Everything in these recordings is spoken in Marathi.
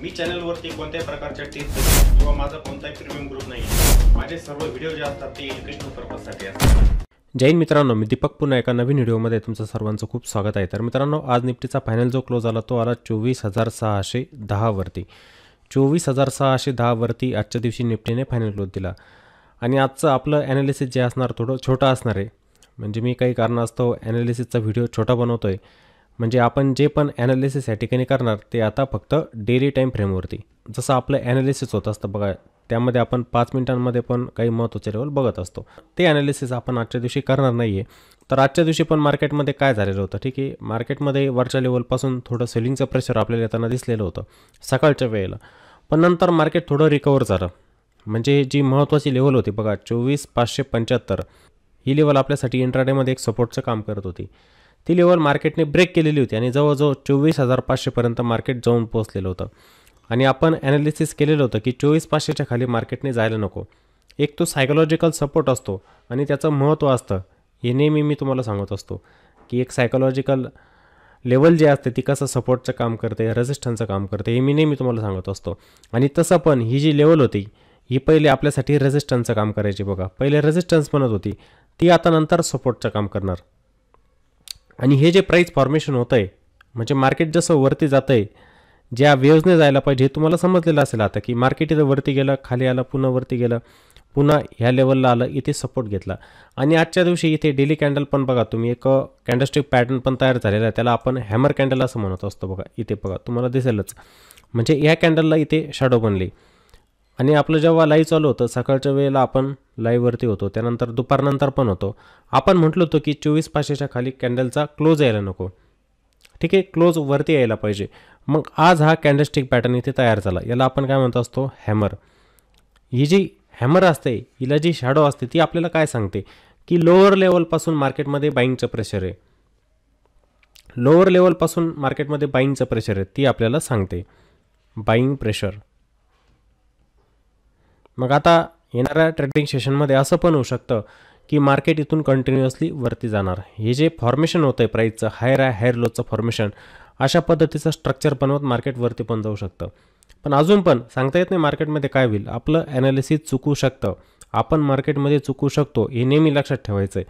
मी चॅनलवरती कोणत्याही प्रकारच्या टिप्स किंवा माझा कोणताही प्रीमियम ग्रुप नाही. माझे सर्व व्हिडिओ जे असतात ते एज्युकेशनल पर्पजसाठी असतात. जय हिंद मित्रांनो, मी दीपक पुन्हा एका नवीन व्हिडिओमध्ये तुमचं सर्वांचं खूप स्वागत आहे. तर मित्रांनो, आज निफ्टीचा फायनल जो क्लोज आला तो आला 24,610 वरती. 24,610 वरती आजच्या दिवशी निफ्टीने फायनल क्लोज दिला. आणि आजचं आपलं ॲनालिसिस जे असणार थोडं छोटं असणार आहे. म्हणजे मी काही कारणास्तव ॲनालिसिसचा व्हिडिओ छोटा बनवतो आहे. म्हणजे आपण जे पण ॲनालिसिस या ठिकाणी करणार ते आता फक्त डेली टाईम फ्रेमवरती, जसं आपलं ॲनालिसिस होत असतं बघा, त्यामध्ये आपण 5 मिनिटांमध्ये पण काही महत्त्वाचे लेवल बघत असतो. ते ॲनालिसिस आपण आजच्या दिवशी करणार नाही आहे. तर आजच्या दिवशी पण मार्केटमध्ये काय झालेलं होतं, ठीक आहे, मार्केटमध्ये वरच्या लेवलपासून थोडं सेलिंगचं प्रेशर आपल्याला येताना दिसलेलं होतं सकाळच्या वेळेला. पण नंतर मार्केट थोडं रिकवर झालं. म्हणजे जी महत्त्वाची लेवल होती बघा 24,575, ही लेवल आपल्यासाठी इंट्राडेमध्ये एक सपोर्टचं काम करत होती. ती लेवल मार्केटने ब्रेक केलेली होती आणि जवळजवळ 24,500पर्यंत मार्केट जाऊन पोहोचलेलं होतं. आणि आपण ॲनालिसिस केलेलं होतं की 24,500च्या खाली मार्केटने जायला नको. एक तो सायकोलॉजिकल सपोर्ट असतो आणि त्याचं महत्त्व असतं, हे नेहमी मी तुम्हाला सांगत असतो की एक सायकोलॉजिकल लेवल जे असते ती कसं सपोर्टचं काम करते, रेजिस्टन्सचं काम करते, हे मी नेहमी तुम्हाला सांगत असतो. आणि तसं पण ही जी लेवल होती ही पहिले आपल्यासाठी रेजिस्टन्सचं काम करायची बघा. पहिले रेजिस्टन्स बनत होती, ती आता नंतर सपोर्टचं काम करणार. आणि हे जे प्राईस फॉर्मेशन होतं आहे, म्हणजे मार्केट जसं वरती जातं आहे, ज्या वेव्जने जायला पाहिजे हे तुम्हाला समजलेलं असेल आता, की मार्केट इथं वरती गेलं, खाली आलं, पुन्हा वरती गेलं, पुन्हा ह्या लेवलला आलं, इथे सपोर्ट घेतला. आणि आजच्या दिवशी इथे डेली कॅन्डल पण बघा तुम्ही, एक कॅन्डलस्टिक पॅटर्न पण तयार झालेला आहे. त्याला आपण हॅमर कॅन्डल असं म्हणत असतो बघा. इथे बघा तुम्हाला दिसेलच, म्हणजे ह्या कॅन्डलला इथे शॅडो बनली. आणि आपलं जेव्हा लाईव्ह चालू होतं सकाळच्या वेळेला आपण लाईव्हवरती होतो, त्यानंतर दुपारनंतर पण होतो, आपण म्हटलं होतं की 24,500च्या खाली कॅन्डलचा क्लोज यायला नको, ठीक आहे, क्लोज वरती यायला पाहिजे. मग आज हा कॅन्डलस्टिक पॅटर्न इथे तयार झाला. याला आपण काय म्हणत असतो, हॅमर. ही जी हॅमर असते, हिला जी शॅडो असते ती आपल्याला काय सांगते की लोअर लेवलपासून मार्केटमध्ये बाईंगचं प्रेशर आहे. लोअर लेवलपासून मार्केटमध्ये बाईंगचं प्रेशर आहे, ती आपल्याला सांगते बाईंग प्रेशर. मग आता येणाऱ्या ट्रेडिंग सेशनमध्ये असं पण होऊ शकतं की मार्केट इथून कंटिन्युअसली वरती जाणार. हे जे फॉर्मेशन होतं आहे प्राईसचं, हायर आहे हायर लोचं फॉर्मेशन, अशा पद्धतीचं स्ट्रक्चर बनवत मार्केट वरती पण जाऊ शकतं. पण अजून पण सांगता येत नाही मार्केटमध्ये काय होईल. आपलं ॲनालिसिस चुकू शकतं, आपण मार्केटमध्ये चुकू शकतो, हे नेहमी लक्षात ठेवायचं आहे.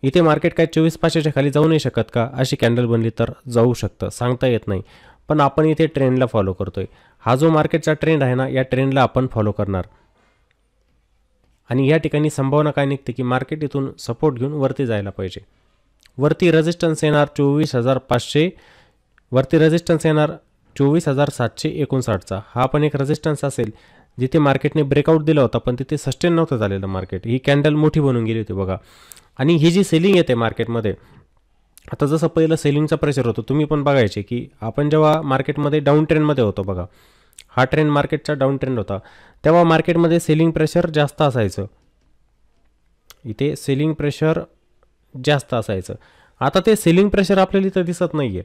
इथे मार्केट काय 24,500च्या खाली जाऊ नाही शकत का, अशी कॅन्डल बनली तर जाऊ शकतं, सांगता येत नाही. पण आपण इथे ट्रेंडला फॉलो करतो आहे. हा जो मार्केटचा ट्रेंड आहे ना, या ट्रेंडला आपण फॉलो करणार. आणि या ठिकाणी संभावना काय निघते की मार्केट इथून सपोर्ट घेऊन वरती जायला पाहिजे. वरती रेजिस्टन्स येणार 24,500, वरती रेजिस्टन्स येणार 24,759चा. हा पण एक रेजिस्टन्स असेल जिथे मार्केटने ब्रेकआउट दिला होता, पण तिथे सस्टेन नव्हतं झालेलं मार्केट. ही कॅन्डल मोठी बनून गेली होती बघा. आणि ही जी सेलिंग येते मार्केटमध्ये, आता जसं पहिलं सेलिंगचा प्रेशर होतं, तुम्ही पण बघायचे की आपण जेव्हा मार्केटमध्ये डाऊन ट्रेंडमध्ये होतो बघा, हा ट्रेंड मार्केटचा डाऊन ट्रेंड होता, तेव्हा मार्केटमध्ये सेलिंग प्रेशर जास्त असायचं. इथे सेलिंग प्रेशर जास्त असायचं. आता ते सेलिंग प्रेशर आपल्याला इथं दिसत नाही आहे.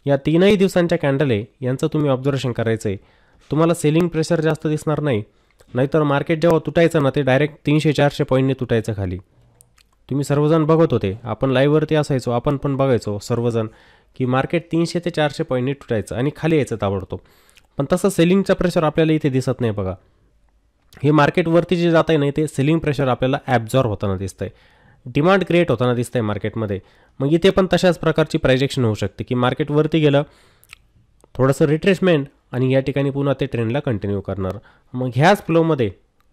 या 3ही दिवसांच्या कॅन्डल आहे, यांचं तुम्ही ऑब्झर्वेशन करायचं आहे. तुम्हाला सेलिंग प्रेशर जास्त दिसणार नाही. नाहीतर मार्केट जेव्हा तुटायचं ना, ते डायरेक्ट 300-400 पॉईंटने तुटायचं खाली. तुम्ही सर्वजण बघत होते, आपण लाईव्हवरती असायचो, आपण पण बघायचो सर्वजण की मार्केट 300 ते 400 पॉईंटने तुटायचं आणि खाली यायचं ताबडतोब. पण तसं सेलिंगचा प्रेशर आपल्याला इथे दिसत नाही बघा. हे मार्केटवरती जे जात आहे ना, ते सेलिंग प्रेशर आपल्याला ॲब्झॉर्ब होताना दिसतं आहे, डिमांड क्रिएट होताना दिसतं आहे मार्केटमध्ये. मग इथे पण तशाच प्रकारची प्रायजेक्शन होऊ शकते की मार्केटवरती गेलं, थोडंसं रिट्रेसमेंट, आणि या ठिकाणी पुन्हा ते ट्रेंडला कंटिन्यू करणार. मग ह्याच फ्लोमध्ये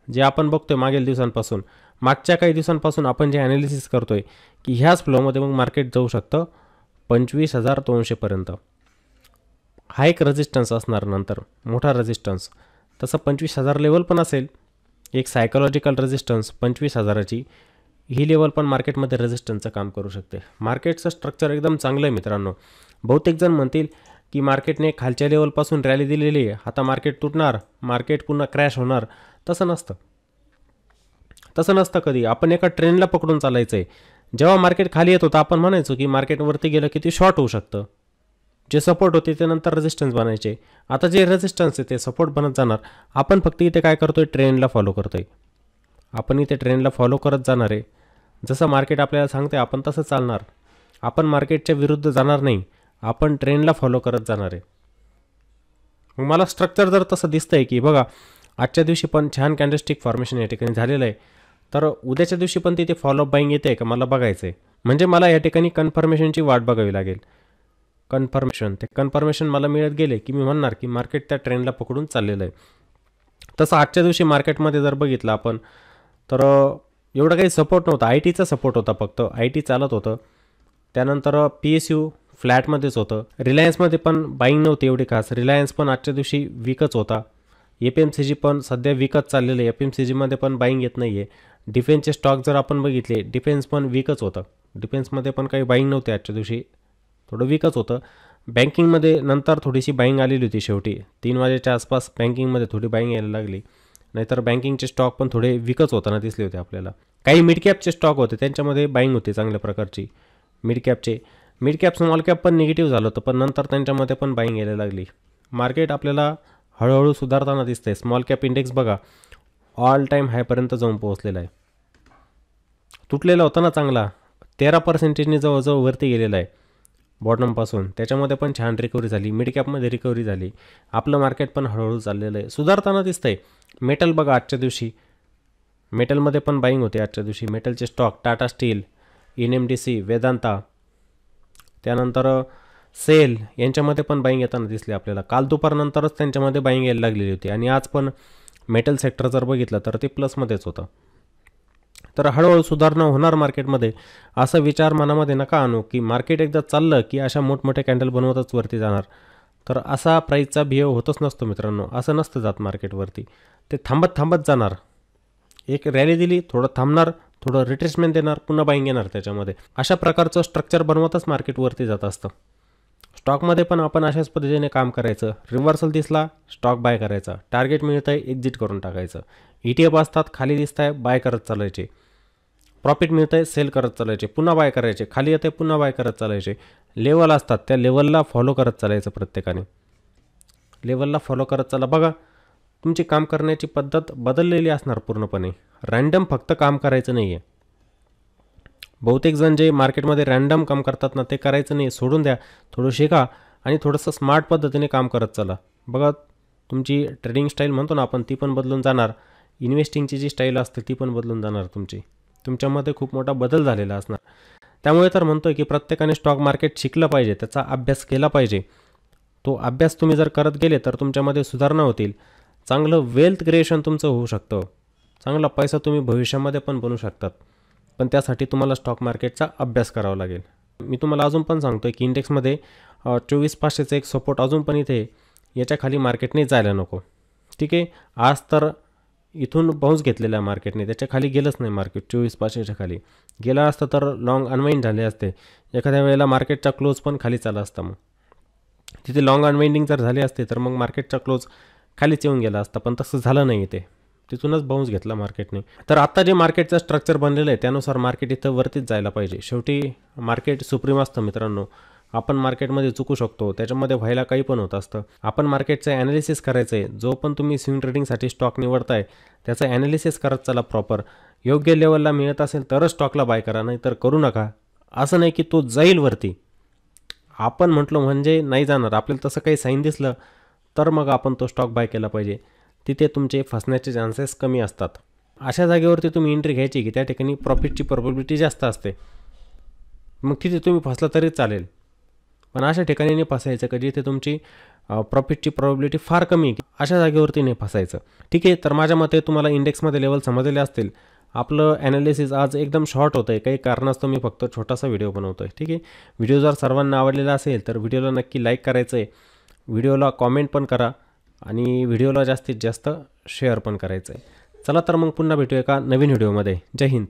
जे आपण बघतोय मागील दिवसांपासून, मागच्या काही दिवसांपासून आपण जे ॲनालिसिस करतोय की ह्याच फ्लोमध्ये मग मार्केट जाऊ शकतं 25,200पर्यंत. हा एक रेजिस्टन्स असणार, नंतर मोठा रेजिस्टन्स. तसं 25,000 लेवल पण असेल, एक सायकोलॉजिकल रेजिस्टन्स 25,000ची. ही लेवल पण मार्केटमध्ये रेजिस्टन्सचं काम करू शकते. मार्केटचं स्ट्रक्चर एकदम चांगलं आहे मित्रांनो. बहुतेक जण म्हणतील की मार्केटने खालच्या लेवलपासून रॅली दिलेली आहे, आता मार्केट तुटणार, मार्केट पुन्हा क्रॅश होणार. तसं नसतं, तसं नसतं कधी. आपण एका ट्रेंडला पकडून चालायचं आहे. जेव्हा मार्केट खाली येत होतं आपण म्हणायचो की मार्केटवरती गेलं की ते शॉर्ट होऊ शकतं. जे सपोर्ट होते ते नंतर रेजिस्टन्स बनायचे. आता जे रेजिस्टन्स आहे ते सपोर्ट बनत जाणार. आपण फक्त इथे काय करतोय, ट्रेंडला फॉलो करतोय. आपण इथे ट्रेंडला फॉलो करत जाणार आहे. जसं मार्केट आपल्याला सांगते आपण तसं चालणार. आपण मार्केटच्या विरुद्ध जाणार नाही, आपण ट्रेंडला फॉलो करत जाणार आहे. मग मला स्ट्रक्चर जर तसं दिसतंय की बघा आजच्या दिवशी पण छान कॅन्डलस्टिक फॉर्मेशन या ठिकाणी झालेलं आहे, तर उद्याच्या दिवशी पण तिथे फॉलोअप बाईंग येते का मला बघायचं आहे. म्हणजे मला या ठिकाणी कन्फर्मेशनची वाट बघावी लागेल. कन्फर्मेशन मला मिळत गेले की मी म्हणणार की मार्केट त्या ट्रेंडला पकडून चाललेलं आहे. तसं आजच्या दिवशी मार्केटमध्ये जर बघितलं आपण तर एवढं काही सपोर्ट नव्हता. आय टीचा सपोर्ट होता, फक्त आय टी चालत होतं. त्यानंतर PSU फ्लॅटमध्येच होतं. रिलायन्समध्ये पण बाईंग नव्हती एवढी खास. रिलायन्स पण आजच्या दिवशी वीकच होता. FMCG पण सध्या वीकच चाललेलं आहे. FMCGमध्ये पण बाईंग येत नाही आहे. डिफेन्सचे स्टॉक जर आपण बघितले, डिफेन्स पण वीकच होतं. डिफेन्समध्ये पण काही बाईंग नव्हते आजच्या दिवशी, थोडं वीकच होतं. बँकिंगमध्ये नंतर थोडीशी बाईंग आलेली होती शेवटी 3 वाजेच्या आसपास बँकिंगमध्ये थोडी बाईंग यायला लागली. नाहीतर बँकिंगचे स्टॉक पण थोडे वीकच होताना दिसले होते आपल्याला. काही मिड कॅपचे स्टॉक होते त्यांच्यामध्ये बाईंग होती चांगल्या प्रकारची. मिड कॅप स्मॉल कॅप पण निगेटिव्ह झालं होतं, पण नंतर त्यांच्यामध्ये पण बाईंग यायला लागली. मार्केट आपल्याला हळूहळू सुधारताना दिसतंय. स्मॉल कॅप इंडेक्स बघा ऑल टाईम हायपर्यंत जाऊन पोहोचलेला आहे. तुटलेला होता ना चांगला, 13%नी जवळजवळ वरती गेलेला आहे बॉटमपासून. त्याच्यामध्ये पण छान रिकव्हरी झाली. मिड कॅपमध्ये रिकव्हरी झाली. आपलं मार्केट पण हळूहळू चाललेलं आहे, सुधारताना दिसतंय. मेटल बघा आजच्या दिवशी मेटलमध्ये पण बाईंग होते आजच्या दिवशी. मेटलचे stock Tata steel, NMDC, Vedanta, त्यानंतर सेल यांच्यामध्ये पण बाईंग येताना दिसले आपल्याला. काल दुपारनंतरच त्यांच्यामध्ये बाईंग यायला लागलेली होती आणि आज पण मेटल सेक्टर जर बघितलं तर ते प्लसमध्येच होतं. तर हळूहळू सुधारणा होणार मार्केटमध्ये, असा विचार मनामध्ये नका आणू की मार्केट एकदा चाललं की अशा मोठमोठे कॅन्डल बनवतच वरती जाणार. तर असा प्राईसचा बिहेव होतच नसतो मित्रांनो. असं नसतं जात मार्केटवरती. ते थांबत जाणार. एक रॅली दिली, थोडं थांबणार, थोडं रिट्रेसमेंट देणार, पुन्हा बाईंग येणार त्याच्यामध्ये. अशा प्रकारचं स्ट्रक्चर बनवतच मार्केटवरती जात असतं. स्टॉकमध्ये पण आपण अशाच पद्धतीने काम करायचं. रिव्हर्सल दिसला स्टॉक बाय करायचा, टार्गेट मिळतं आहे एक्झिट करून टाकायचं. ETF असतात, खाली दिसत आहे बाय करत चालायचे, प्रॉफिट मिळतं आहे सेल करत चालायचे, पुन्हा बाय करायचे, खाली येते पुन्हा बाय करत चालायचे. लेवल असतात त्या लेवलला फॉलो करत चालायचं. प्रत्येकाने लेवलला फॉलो करत चाला. बघा तुमची काम करण्याची पद्धत बदललेली असणार पूर्णपणे. रँडम फक्त काम करायचं नाही आहे. बहुतेक जण जे मार्केटमध्ये रँडम काम करतात ना, ते करायचं नाही, सोडून द्या. थोडं शिका आणि थोडंसं स्मार्ट पद्धतीने काम करत चला. बघा तुमची ट्रेडिंग स्टाईल म्हणतो ना आपण, ती पण बदलून जाणार. इन्व्हेस्टिंगची जी स्टाईल असते ती पण बदलून जाणार. तुमच्यामध्ये खूप मोठा बदल झालेला असणार. त्यामुळे तर म्हणतोय की प्रत्येकाने स्टॉक मार्केट शिकलं पाहिजे, त्याचा अभ्यास केला पाहिजे. तो अभ्यास तुम्ही जर करत गेले तर तुमच्यामध्ये सुधारणा होतील. चांगलं वेल्थ क्रिएशन तुमचं होऊ शकतं. चांगला पैसा तुम्ही भविष्यामध्ये पण बनवू शकतात. पण त्यासाठी तुम्हाला स्टॉक मार्केटचा अभ्यास करावा लागेल. मी तुम्हाला अजून पण सांगतो की इंडेक्समध्ये 24,500चं एक सपोर्ट अजून पण इथे याच्या खाली मार्केटने जायला नको. ठीक आहे, आज तर इथून बाउन्स घेतलेला आहे मार्केटने, त्याच्या खाली गेलंच नाही मार्केट. 24,500च्या खाली गेला असतं तर लॉंग अनवाइंड झाले असते. एखाद्या वेळेला मार्केटचा क्लोज पण खालीच आला असता. मग तिथे लॉंग अनवाइंडिंग जर झाले असते तर मग मार्केटचा क्लोज खालीच येऊन गेला असता, पण तसं झालं नाही. तिथूनच बाउन्स घेतला मार्केटने. तर आत्ता जे मार्केटचं स्ट्रक्चर बनलेलं आहे त्यानुसार मार्केट इथं वरतीच जायला पाहिजे. शेवटी मार्केट सुप्रीम असतं मित्रांनो. आपण मार्केटमध्ये चुकू शकतो, त्याच्यामध्ये व्हायला काही पण होत असतं. आपण मार्केटचं ॲनालिसिस करायचं आहे. जो पण तुम्ही स्विंग ट्रेडिंगसाठी स्टॉक निवडताय त्याचं ॲनालिसिस करत चला प्रॉपर. योग्य लेवलला मिळत असेल तरच स्टॉकला बाय करा, नाही तर करू नका. असं नाही की तो जाईल वरती, आपण म्हटलं म्हणजे नाही जाणार. आपल्याला तसं काही साईन दिसलं तर मग आपण तो स्टॉक बाय केला पाहिजे. तिथे तुमचे फसण्याचे चान्सेस कमी असतात. अशा जागेवरती तुम्ही एंट्री घ्यायची की त्या ठिकाणी प्रॉफिटची प्रोबॅबिलिटी जास्त असते. मग तिथे तुम्ही फसला तरी चालेल, पण अशा ठिकाणी नाही फसायचं का जिथे तुमची प्रॉफिटची प्रोबॅबिलिटी फार कमी आहे. अशा जागेवरती नाही फसायचं. ठीक आहे, तर माझ्या मते तुम्हाला इंडेक्समध्ये लेवल समजलेले असतील. आपलं ॲनालिसिस आज एकदम शॉर्ट होतं आहे, काही कारणास्तव मी फक्त छोटासा व्हिडिओ बनवतो आहे. ठीक आहे, व्हिडिओ जर सर्वांना आवडलेला असेल तर व्हिडिओला नक्की लाईक करायचं आहे, व्हिडिओला कॉमेंट पण करा आणि व्हिडिओला जास्तीत जास्त शेअर पण करायचं आहे. चला तर मग पुन्हा भेटूया एका नवीन व्हिडिओमध्ये. जय हिंद.